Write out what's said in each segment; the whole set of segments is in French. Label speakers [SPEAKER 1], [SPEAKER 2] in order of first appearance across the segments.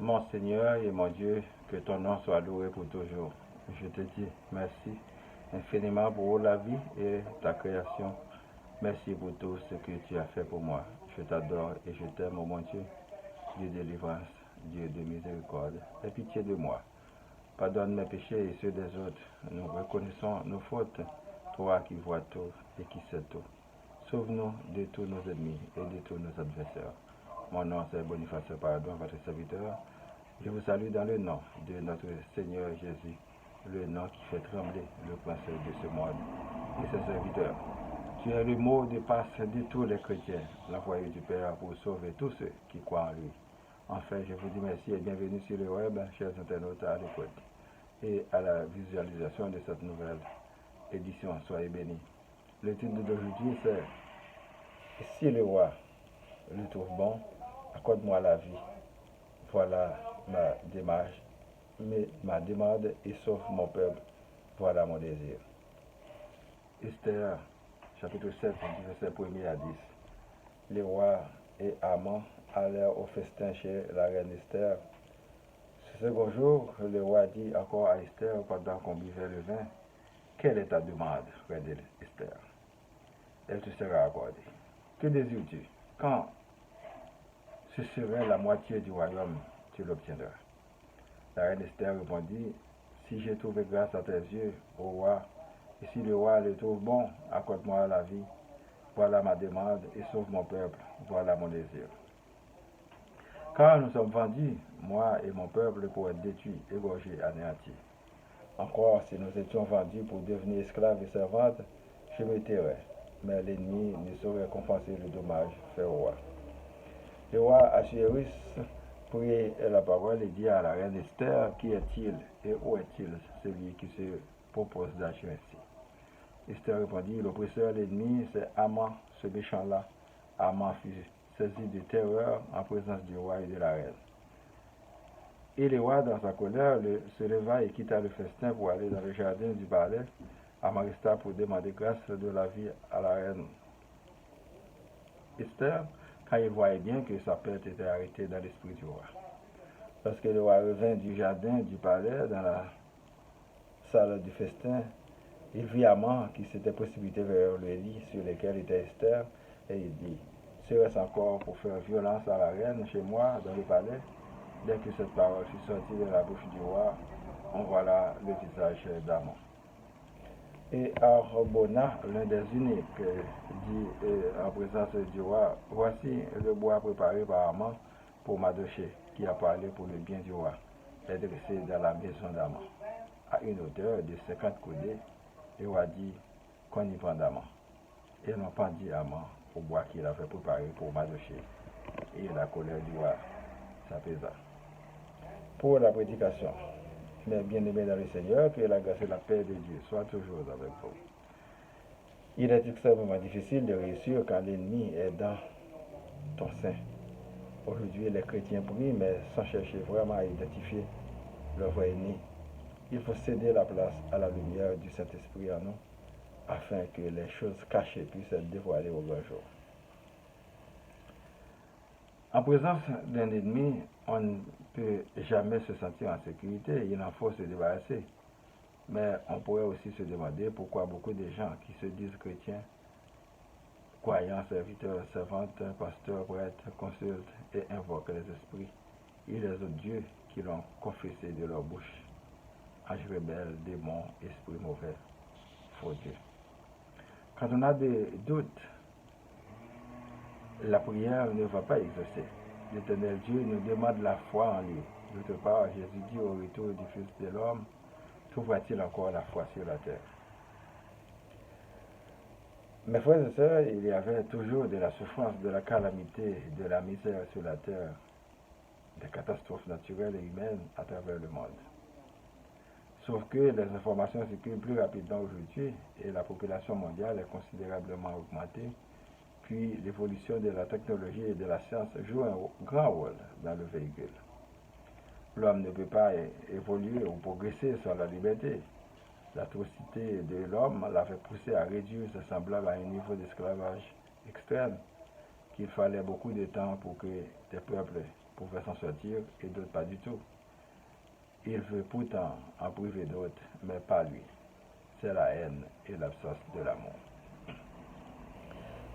[SPEAKER 1] Mon Seigneur et mon Dieu, que ton nom soit loué pour toujours. Je te dis merci infiniment pour la vie et ta création. Merci pour tout ce que tu as fait pour moi. Je t'adore et je t'aime, oh mon Dieu, Dieu de délivrance, Dieu de miséricorde. Aie pitié de moi. Pardonne mes péchés et ceux des autres. Nous reconnaissons nos fautes, toi qui vois tout et qui sais tout. Sauve-nous de tous nos ennemis et de tous nos adversaires. Mon nom c'est Boniface Pardon, votre serviteur. Je vous salue dans le nom de notre Seigneur Jésus, le nom qui fait trembler le prince de ce monde et ses serviteurs. Tu es le mot de passe de tous les chrétiens, l'envoyé du Père pour sauver tous ceux qui croient en lui. Enfin, je vous dis merci et bienvenue sur le web, chers internautes, à l'écoute et à la visualisation de cette nouvelle édition. Soyez bénis. Le titre d'aujourd'hui, c'est « Si le roi le trouve bon, accorde-moi la vie. Voilà ma démarche, ma demande et sauve mon peuple. Voilà mon désir. » Esther, chapitre 7, du verset 1er à 10. Les rois et amants allèrent au festin chez la reine Esther. Ce second jour, le roi dit encore à Esther pendant qu'on buvait le vin, « Quelle est ta demande, reine Esther? Elle te sera accordée. Que désires-tu? Quand ce serait la moitié du royaume, tu l'obtiendras. » La reine Esther répondit, « Si j'ai trouvé grâce à tes yeux, ô roi, et si le roi le trouve bon, accorde-moi la vie. Voilà ma demande et sauve mon peuple. Voilà mon désir. Car nous sommes vendus, moi et mon peuple, pour être détruits, égorgés, anéantis. Encore, si nous étions vendus pour devenir esclaves et servantes, je me tairais, mais l'ennemi ne saurait compenser le dommage fait au roi. » Le roi Assuérus prit la parole et dit à la reine Esther, « Qui est-il et où est-il celui qui se propose d'agir ainsi? » Esther répondit, « L'oppresseur, l'ennemi, c'est Haman, ce méchant-là. » Haman fut saisi de terreur en présence du roi et de la reine. Et le roi, dans sa colère, se leva et quitta le festin pour aller dans le jardin du palais. Haman resta pour demander grâce de la vie à la reine Esther, quand il voyait bien que sa perte était arrêtée dans l'esprit du roi. Lorsque le roi revint du jardin du palais dans la salle du festin, il vit Haman qui s'était précipité vers le lit sur lequel était Esther, et il dit, « Serait-ce encore pour faire violence à la reine chez moi, dans le palais? » Dès que cette parole fut sortie de la bouche du roi, on voit là le visage d'Haman. Et Arbona, l'un des eunuques, dit en présence du roi, « Voici le bois préparé par Haman pour Mardochée, qui a parlé pour le bien du roi, est dressé dans la maison d'Haman, à une hauteur de 50 coudées. » Le roi dit qu'on y prend Haman. Et l'on pendit Haman au bois qu'il avait préparé pour Mardochée. Et la colère du roi s'apaisa. Pour la prédication. Mais bien aimés dans le Seigneur, que la grâce et la paix de Dieu soient toujours avec vous. Il est extrêmement difficile de réussir quand l'ennemi est dans ton sein. Aujourd'hui, les chrétiens prient, mais sans chercher vraiment à identifier leur vrai ennemi. Il faut céder la place à la lumière du Saint-Esprit en nous, afin que les choses cachées puissent être dévoilées au grand jour. En présence d'un ennemi, on ne peut jamais se sentir en sécurité, il en faut se débarrasser. Mais on pourrait aussi se demander pourquoi beaucoup de gens qui se disent chrétiens, croyants, serviteurs, servantes, pasteurs, prêtres, consultent et invoquent les esprits et les autres dieux qui l'ont confessé de leur bouche. Anges rebelles, démons, esprits mauvais, faux dieux. Quand on a des doutes, la prière ne va pas exaucer. L'Éternel Dieu nous demande la foi en lui. D'autre part, Jésus dit au retour du Fils de l'homme, trouvera-t-il encore la foi sur la terre? Mes frères et sœurs, il y avait toujours de la souffrance, de la calamité, de la misère sur la terre, des catastrophes naturelles et humaines à travers le monde. Sauf que les informations circulent plus rapidement aujourd'hui et la population mondiale est considérablement augmentée. Puis l'évolution de la technologie et de la science joue un grand rôle dans le véhicule. L'homme ne peut pas évoluer ou progresser sans la liberté. L'atrocité de l'homme l'avait poussé à réduire ses semblables à un niveau d'esclavage extrême, qu'il fallait beaucoup de temps pour que des peuples pouvaient s'en sortir et d'autres pas du tout. Il veut pourtant en priver d'autres, mais pas lui. C'est la haine et l'absence de l'amour.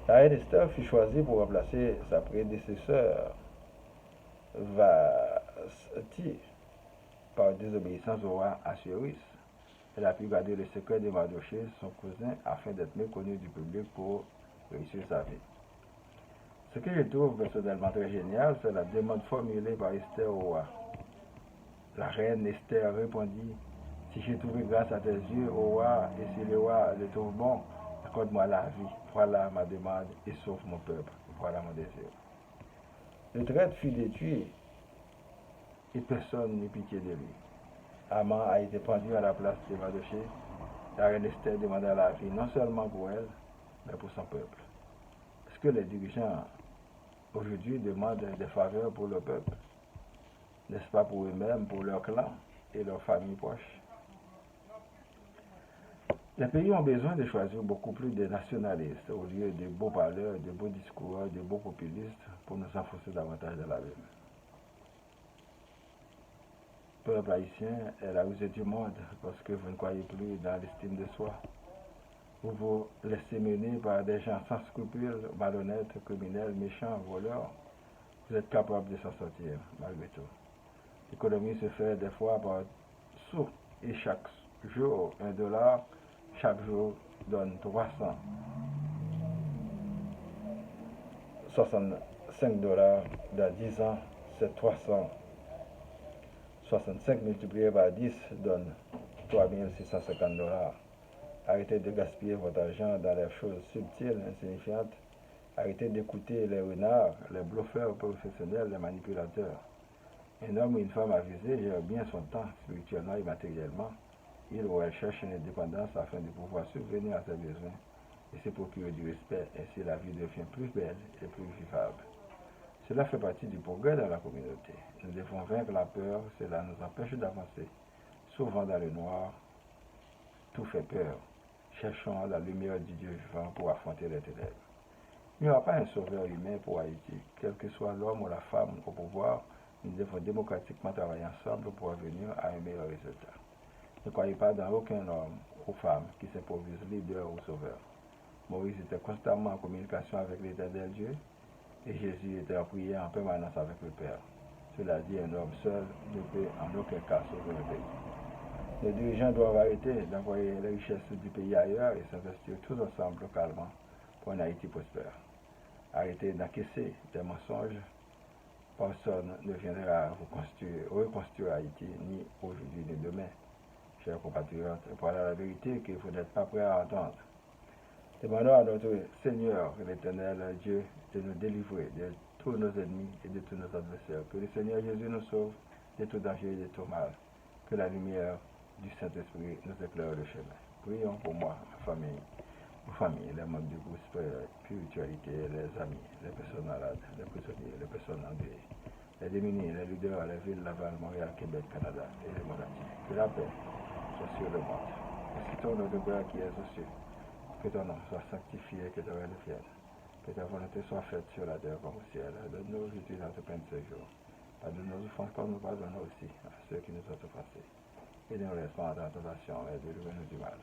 [SPEAKER 1] La reine Esther fut choisie pour remplacer sa prédécesseur Vasthi par désobéissance au roi Assuérus. Elle a pu garder le secret de Mardochée, son cousin, afin d'être mieux connu du public pour réussir sa vie. Ce que je trouve personnellement très génial, c'est la demande formulée par Esther au roi. La reine Esther répondit: si j'ai trouvé grâce à tes yeux, ô roi, et si le roi le trouve bon, accorde-moi la vie. Voilà ma demande et sauve mon peuple. Voilà mon désir. Le traître fut détruit et personne n'eut pitié de lui. Haman a été pendu à la place de Mardochée. La reine Esther demanda la vie non seulement pour elle, mais pour son peuple. Est-ce que les dirigeants aujourd'hui demandent des faveurs pour le peuple? N'est-ce pas pour eux-mêmes, pour leur clan et leurs familles proches? Les pays ont besoin de choisir beaucoup plus de nationalistes au lieu de beaux parleurs, de beaux discours, de beaux populistes pour nous enfoncer davantage dans la vie. Peuple haïtien est la rusée du monde parce que vous ne croyez plus dans l'estime de soi. Vous vous laissez mener par des gens sans scrupules, malhonnêtes, criminels, méchants, voleurs. Vous êtes capable de s'en sortir, malgré tout. L'économie se fait des fois par sous et chaque jour, $1, chaque jour donne 365 dans 10 ans, c'est 365 multiplié par 10 donne $3 650. Arrêtez de gaspiller votre argent dans les choses subtiles, insignifiantes. Arrêtez d'écouter les renards, les bluffeurs professionnels, les manipulateurs. Un homme ou une femme avisée gère bien son temps, spirituellement et matériellement. Il ou elle cherche une indépendance afin de pouvoir subvenir à ses besoins et se procurer du respect. Ainsi, la vie devient plus belle et plus vivable. Cela fait partie du progrès dans la communauté. Nous devons vaincre la peur, cela nous empêche d'avancer. Souvent dans le noir, tout fait peur. Cherchons la lumière du Dieu vivant pour affronter les ténèbres. Il n'y aura pas un sauveur humain pour Haïti. Quel que soit l'homme ou la femme au pouvoir, nous devons démocratiquement travailler ensemble pour venir à un meilleur résultat. Ne croyez pas dans aucun homme ou femme qui s'improvise leader ou sauveur. Moïse était constamment en communication avec l'Éternel Dieu et Jésus était en prière en permanence avec le Père. Cela dit, un homme seul ne peut en aucun cas sauver un pays. Les dirigeants doivent arrêter d'envoyer les richesses du pays ailleurs et s'investir tous ensemble localement pour un Haïti prospère. Arrêtez d'encaisser des mensonges. Personne ne viendra reconstruire Haïti, ni aujourd'hui ni demain. Chers compatriotes, voilà la vérité que vous n'êtes pas prêts à entendre. Demandons à notre Seigneur, l'Éternel Dieu, de nous délivrer de tous nos ennemis et de tous nos adversaires. Que le Seigneur Jésus nous sauve de tout danger et de tout mal. Que la lumière du Saint-Esprit nous éclaire le chemin. Prions pour moi, ma famille, vos familles, les membres du groupe spiritualité, les amis, les personnes malades, les prisonniers, les personnes endeuillées, les démunis, les leaders, les villes Laval, Montréal, Québec, Canada et le monde entier. Que la paix soit sur le monde. Et ton nom de Père qui est aux cieux, que ton nom soit sanctifié, que ton règne vienne, que ta volonté soit faite sur la terre comme au ciel. Donne-nous aujourd'hui notre pain de ce jour. Pardonne nos offenses comme nous pardonnons aussi à ceux qui nous ont offensés. Et ne nous laisse pas en tentation, mais délivre-nous du mal.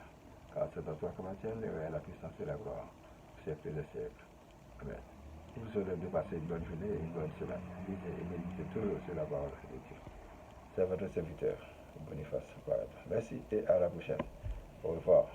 [SPEAKER 1] Car c'est à toi que m'appartiennent la puissance et la gloire, au siècle des siècles. Amen. Je vous souhaite de passer une bonne journée et une bonne semaine. Lisez et méditez toujours sur la parole de Dieu. C'est votre serviteur, Boniface Parade. Merci et à la prochaine. Au revoir.